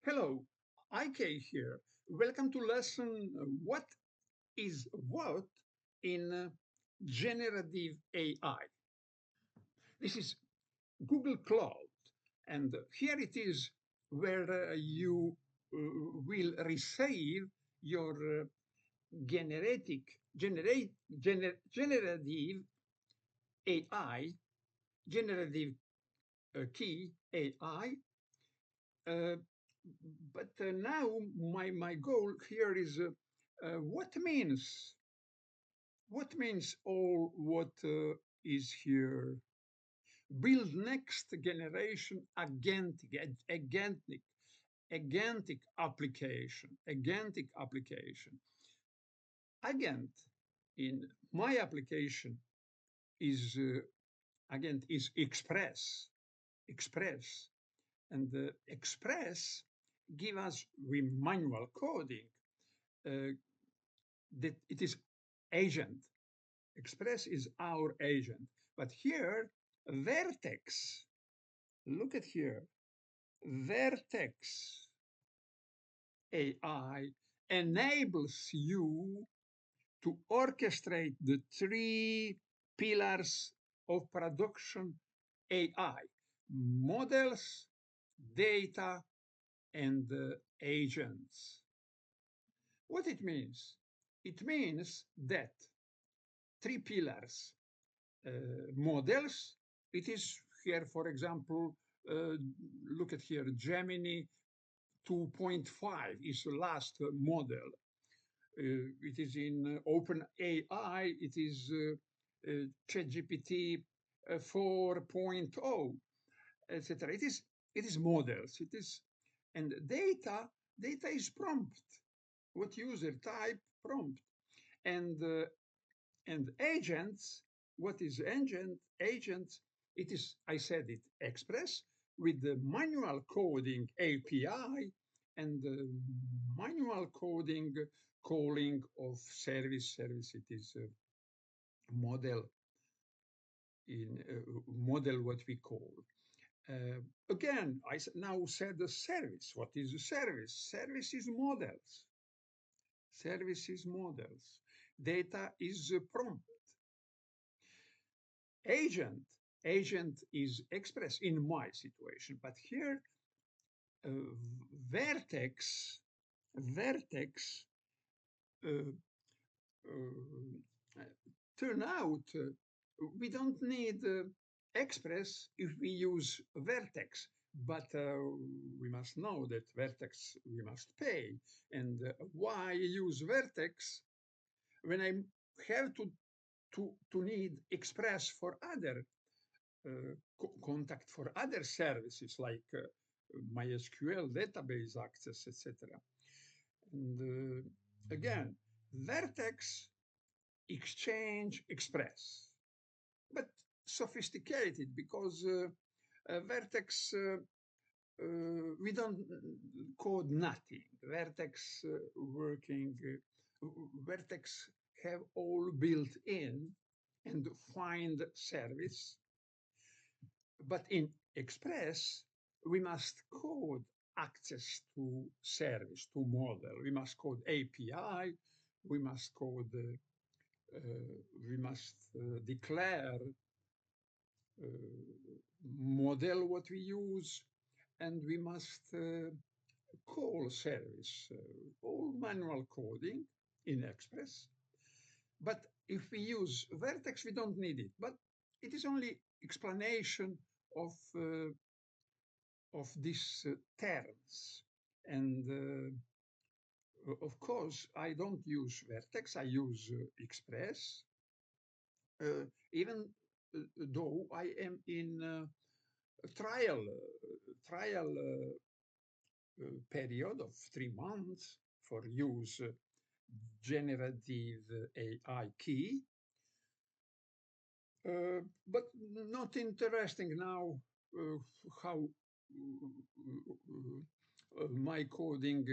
Hello, IK here. Welcome to lesson What is What in Generative AI. This is Google Cloud, and here it is where you will receive your generative, generative AI, generative key AI. Uh, but now my goal here is what means all what is here. Build next generation agentic application. Agent in my application is agent is express, and the express give us with manual coding uh, that it is agent. Express is our agent. But here, Vertex, look at here, Vertex AI enables you to orchestrate the three pillars of production AI: models, data, and agents. What it means? It means that three pillars: uh, models. It is here, for example, uh, look at here, Gemini 2.5 is the last model. It is in OpenAI, it is ChatGPT 4.0, etc. It is models. It is and data is prompt. What user type prompt and agents. What is agents? It is, I said it, express with the manual coding API and the manual coding calling of service. It is a model in model what we call. Again, I now said the service. What is a service? Service is models. Service is models. Data is a prompt. Agent. Agent is express in my situation, but here uh, vertex, vertex uh, uh, turn out we don't need express if we use vertex, but we must know that vertex we must pay. And why use vertex when I have to need express for other contact for other services like MySQL database access, etc. And again, Vertex Exchange Express, but sophisticated because Vertex we don't code nothing. Vertex working, Vertex have all built in and find service. But in Express, we must code access to service, to model. We must code API. We must code, we must declare model what we use, and we must call service, all manual coding in Express. But if we use Vertex, we don't need it. But it is only explanation of these terms. And of course, I don't use Vertex, I use Express, even though I am in a trial period of 3 months for use generative AI key, but not interesting now how my coding,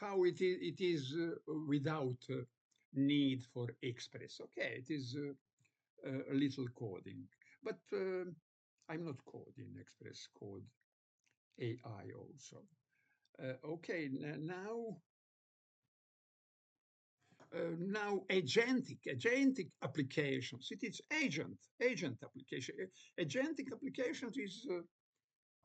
how it is without need for Express. Okay, it is a little coding, but I'm not coding Express, code AI also. Okay, now agentic applications. It is agent application. Agentic applications is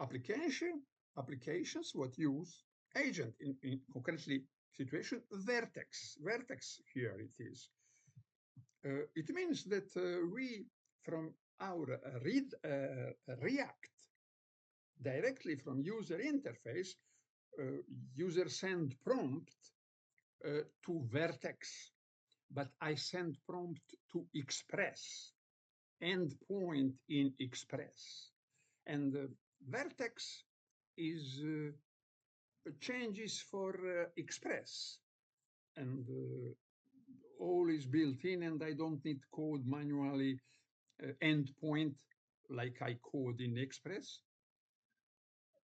application applications what use agent in concretely situation vertex here it is. It means that we from our react directly from user interface, user send prompt to vertex, but I send prompt to express, endpoint in express. And vertex is changes for express. And all is built in, and I don't need code manually endpoint like I code in express.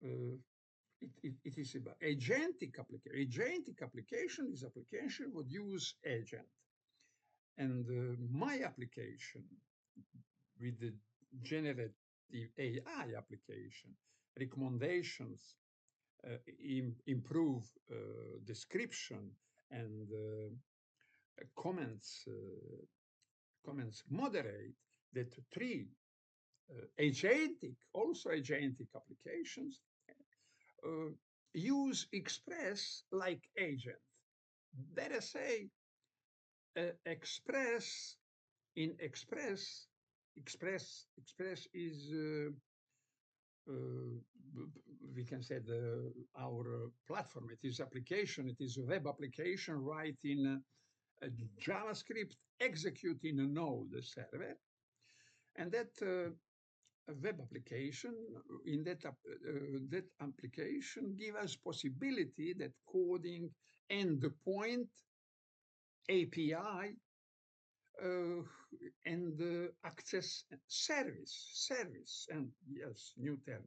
Uh, it is about agentic application. Agentic application is application would use agent. And my application with the generative AI application, recommendations, improve description and comments, comments moderate that three also agentic applications uh, use express like agent. Let us say express in express is uh, we can say our platform. It is application. It is a web application right in JavaScript, execute in a Node server, and that web application in that application give us possibility that coding endpoint API uh, and access service, and yes, new term,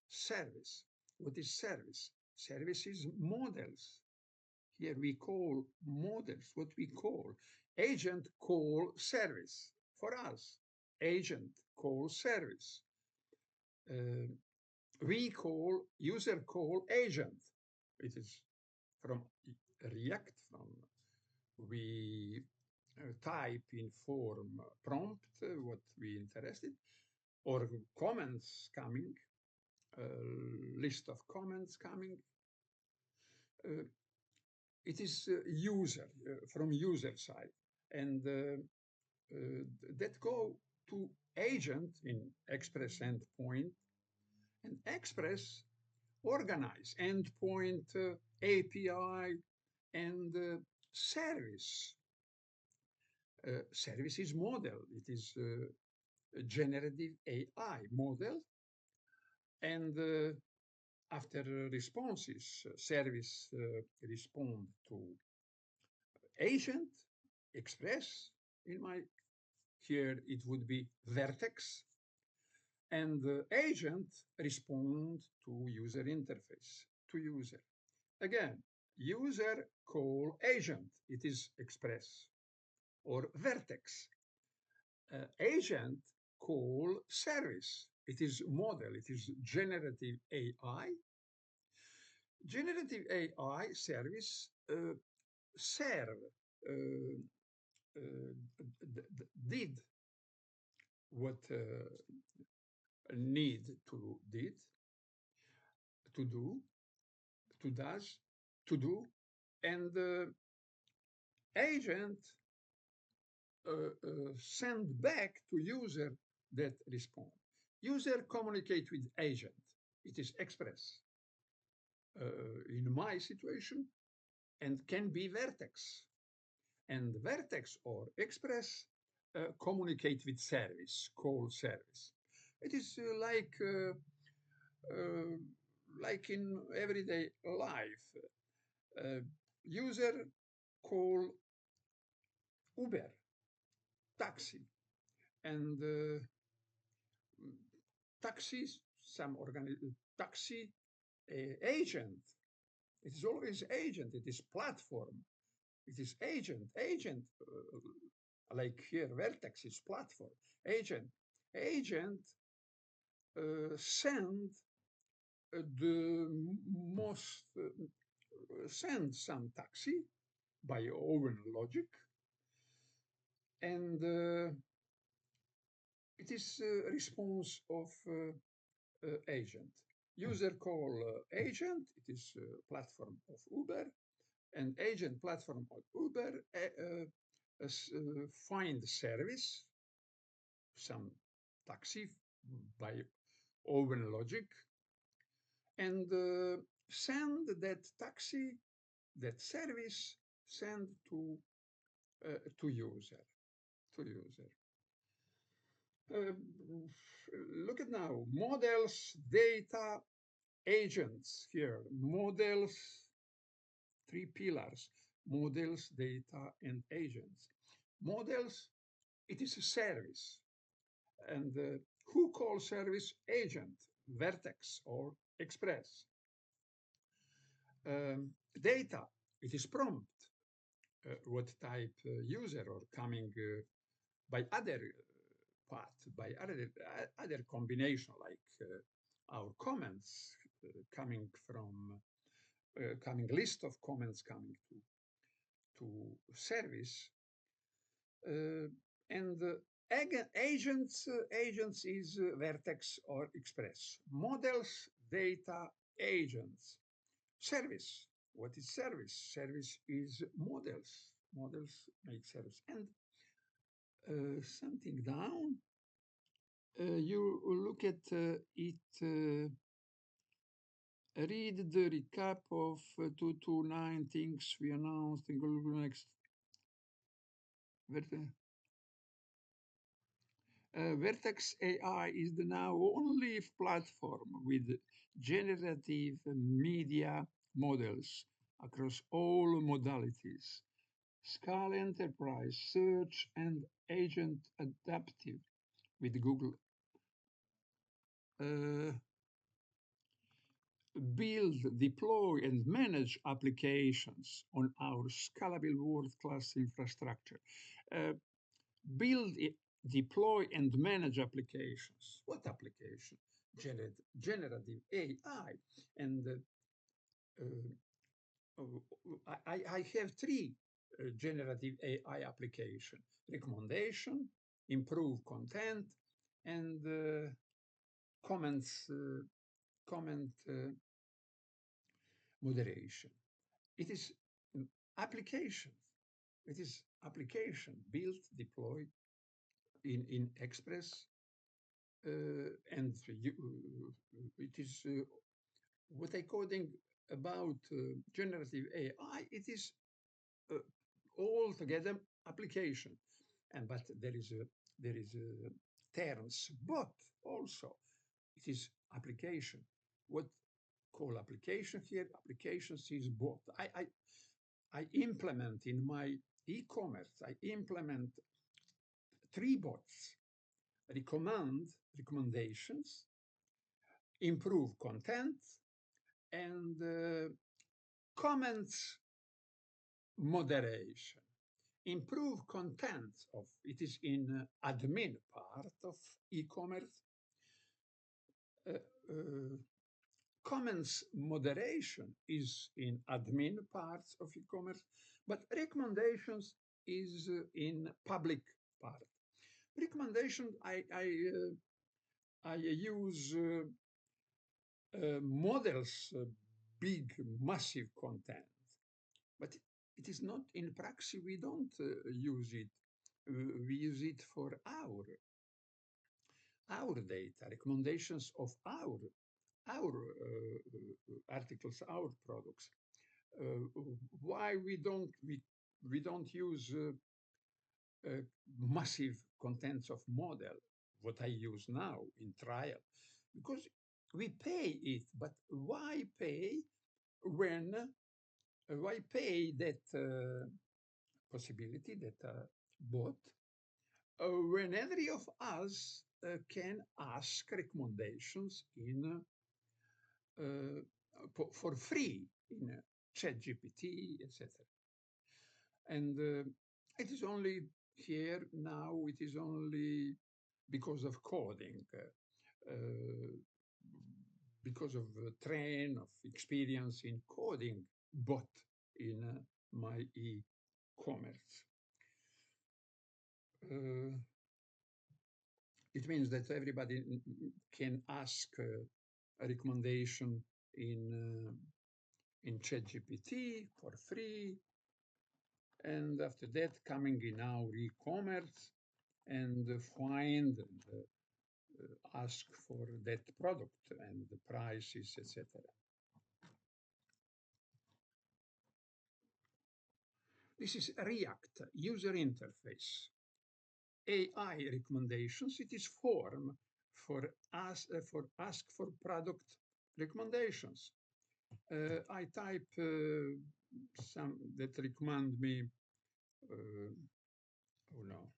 service. What is service? Service is models. Here we call models, what we call agent call service for us. Agent call service. Uh, we call user call agent. It is from React, from we type in form prompt what we interested, or comments coming, list of comments coming. Uh, it is user from user side, and that go to agent in express endpoint, and express organize endpoint API and service. Service is model. It is a generative AI model, and after responses, service respond to agent, express. In my here, it would be vertex, and the agent respond to user interface, to user. Again, user call agent, it is express, or vertex. Agent call service, it is model, it is generative AI. Generative AI service serve, did what need to do, to does, to do, and the agent send back to user that respond. User communicate with agent. It is express. In my situation, and can be vertex. And vertex or express communicate with service, call service. It is uh, like in everyday life. Uh, User call Uber, taxi, and taxis, taxi agent. It is always agent. It is platform. It is agent. Agent, like here, Vertex is platform. Agent. Agent send the most send some taxi by own logic, and it is response of agent. User call agent, it is platform of Uber, and agent platform of Uber find service, some taxi by own logic, and send that taxi, that service, send to user, to user. Uh, Look at now, models, data, agents here. Models, three pillars: models, data, and agents. Models, it is a service. And who calls service? Agent, Vertex or Express. Data, it is prompt. What type user or coming by other part, by other combination, like our comments coming from coming list of comments coming to service, and agents is Vertex or Express. Models, data, agents. Service. What is service? Service is models. Models make service. And something down. You look at it. Read the recap of 229 things we announced in Google Next. Vertex AI is the now only platform with generative media models across all modalities: Scala Enterprise, Search, and Agent Adaptive with Google. Build, deploy, and manage applications on our scalable world-class infrastructure. Uh, Build, deploy, and manage applications. What application? Generative AI. And I have three generative AI application: recommendation, improve content, and comment moderation. It is application. It is application built, deployed in Express, and it is what I calling about generative AI. It is uh, altogether application, and but there is a terms, but also it is application. What call application here? Applications is bot. I implement in my e-commerce. I implement three bots: recommendations, improve content, and comments moderation. Improve content of it is in admin part of e-commerce. Uh, uh, Comments moderation is in admin parts of e-commerce, but recommendations is in public part. Recommendation, I use models, big, massive content, but it is not in practice. We don't use it. We use it for our data, recommendations of our articles, our products. Why we don't use massive contents of model, what I use now in trial? Because we pay it, but when why pay that possibility, that bot, when every of us can ask recommendations in for free in ChatGPT, etc. And it is only here now, it is only because of coding, because of train of experience in coding. bot in my e-commerce. Uh, it means that everybody can ask a recommendation in ChatGPT for free, and after that coming in our e-commerce and find and ask for that product and the prices, etc. This is React user interface. AI recommendations. It is form for ask for product recommendations. I type some that recommend me. Oh no,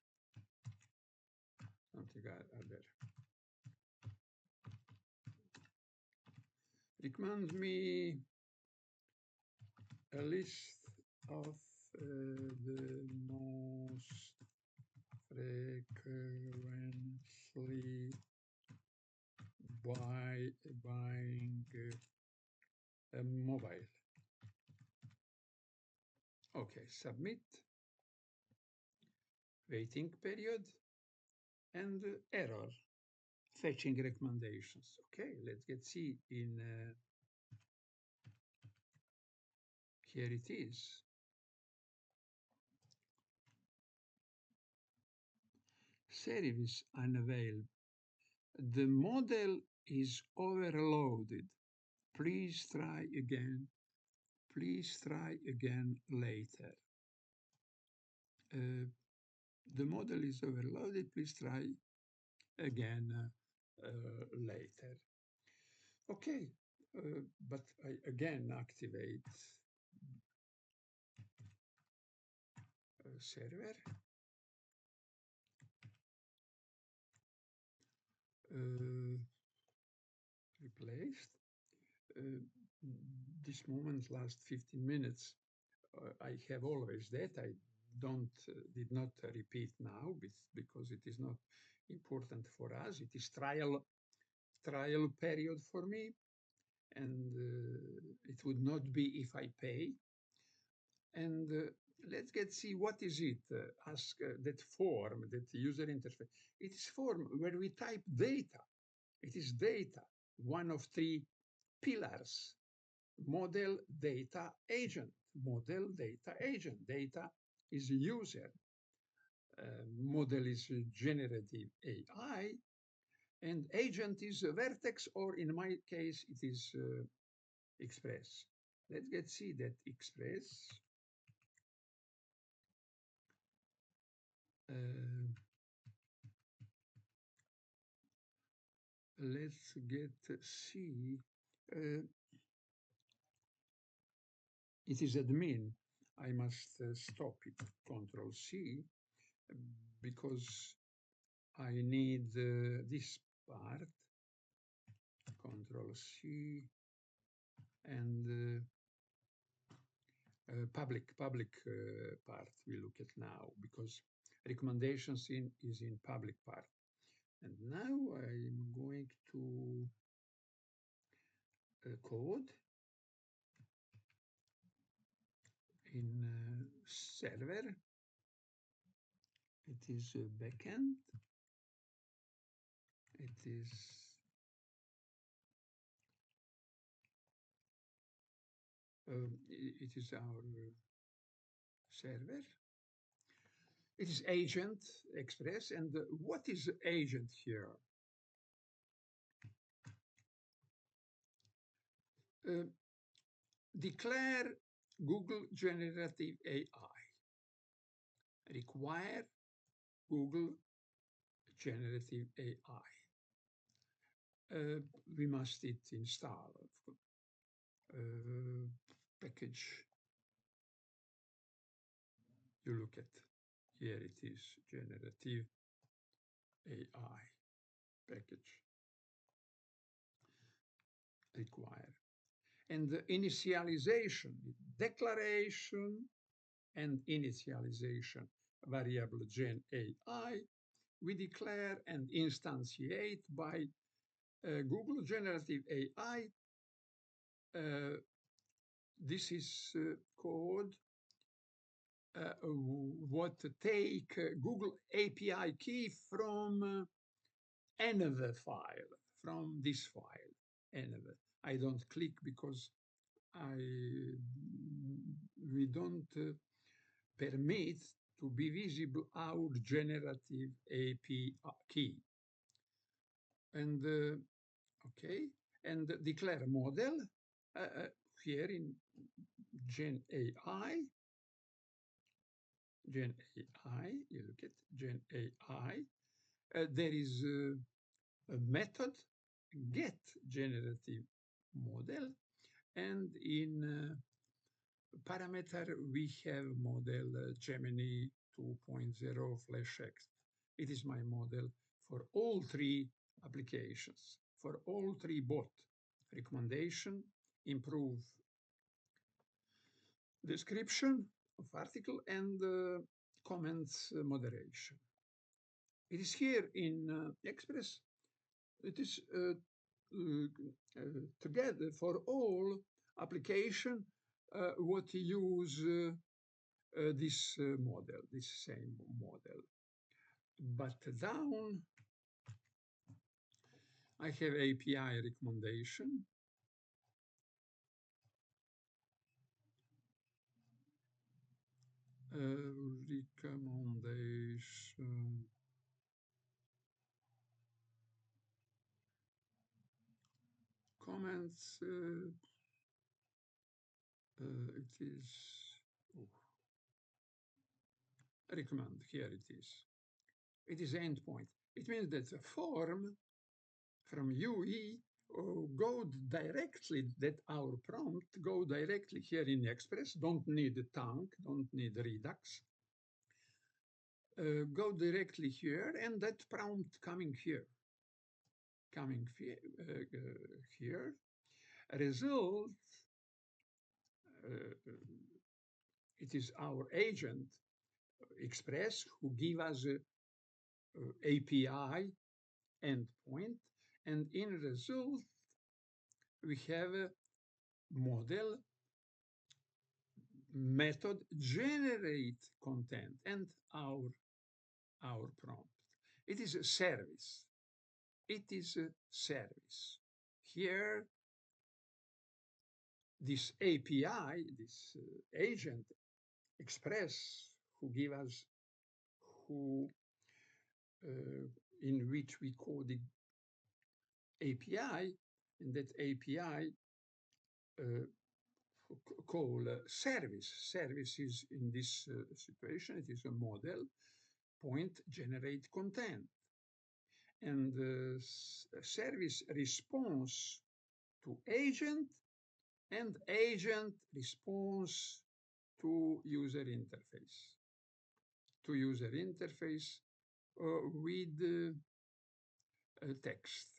something other. Recommend me a list of the most frequently buying a mobile. Okay, submit, waiting period, and error, fetching recommendations. Okay, let's get see in, here it is. Service unavailable. The model is overloaded. Please try again. Please try again later. The model is overloaded. Please try again later. Okay, but I again activate server. Replaced. This moment last 15 minutes. I have always that. I don't did not repeat now because it is not important for us. It is trial period for me, and it would not be if I pay. And let's get see what is it. Ask that form, that user interface. It is form where we type data. It is data, one of three pillars. Model, data, agent. Model, data, agent. Data is user. Model is generative AI, and agent is vertex, or in my case, it is express. Let's get see that express. Let's get see. It is admin. I must stop it. Control C, because I need this part. Control C, and public part we look at now, because recommendations is in public part. And now I'm going to code in server. It is a backend. It is it is our server. It is agent express. And what is agent here? Declare Google Generative AI. Require Google Generative AI. We must install package. You look at here, it is Generative AI package. Require. And the initialization, declaration and initialization variable gen AI, we declare and instantiate by Google Generative AI This is code what take Google API key from env file, from this file, env. I don't click because I we don't permit to be visible our generative API key. And okay, and declare model here in Gen AI. Gen AI, you look at Gen AI. There is a method get generative model, and in parameter we have model Gemini 2.0 flash X. It is my model for all three applications, for all three bot recommendation, improve description of article, and comments moderation. It is here in Express. It is together for all application what use this model, this same model. But down, I have API recommendation. Recommendation. Comments. It is oh, recommend. Here it is. It is endpoint. It means that the form from UE go directly, that our prompt go directly here in Express, don't need a tank, don't need Redux, go directly here, and that prompt coming here, here, result, it is our agent, Express, who give us a API endpoint, and in result, we have a model method generate content and our prompt. It is a service. It is a service. Here, this API, this agent Express, who give us, who in which we call the API, and that API call service. Service is in this situation, it is a model, point, generate content. And the service response to agent, and agent response to user interface. To user interface with text.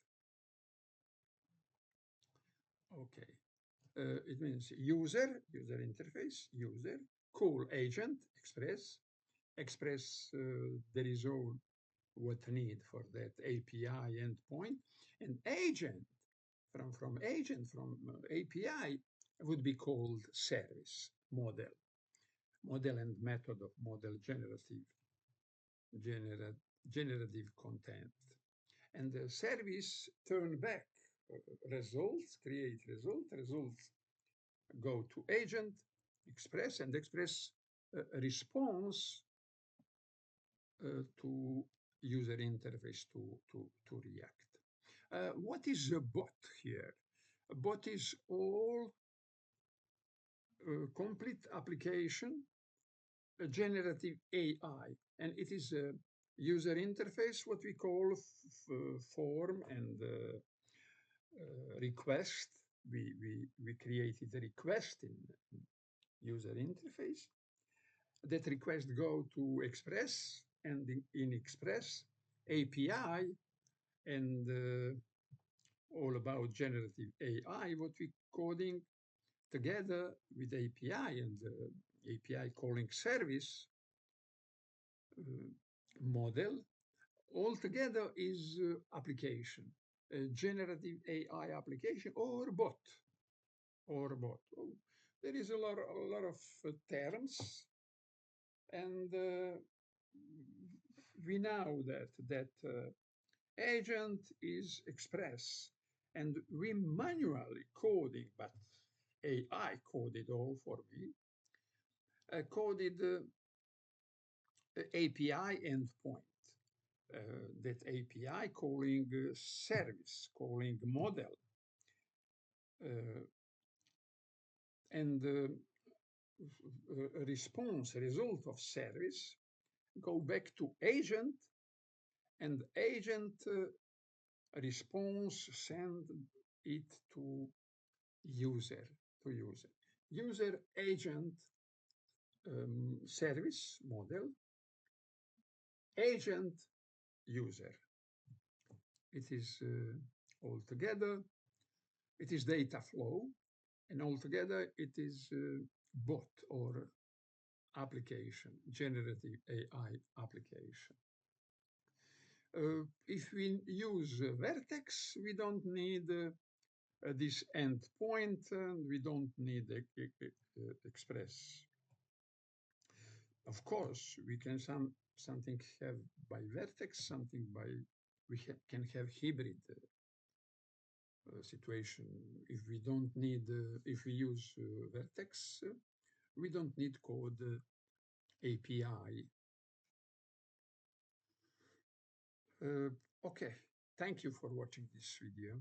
Okay. It means user interface, user, call agent, express. Express, there is all what need for that API endpoint. And agent, from agent, from API, would be called service, model. Model and method of model generative content. And the service turn back results, create results go to agent, express, and express response to user interface to React. What is a bot here? A bot is all complete application, a generative AI, and it is a user interface, what we call form and request. We created a request in user interface. That request go to Express, and in Express API, and all about generative AI, what we coding together with API and API calling service model, all together is application, a generative AI application or bot. Oh, There is a lot of terms, and we know that agent is express, and we manually coding, but AI coded all for me, coded API endpoint. That API calling service, calling model, uh, and response, result of service, go back to agent, and agent response send it to user, to user. User agent service model, agent user. It is all together. It is data flow, and altogether it is bot or application, generative AI application. If we use vertex, we don't need this endpoint, and we don't need express. Of course, we can something have by vertex, something by can have hybrid situation. If we don't need, if we use vertex, we don't need code API. Okay, thank you for watching this video.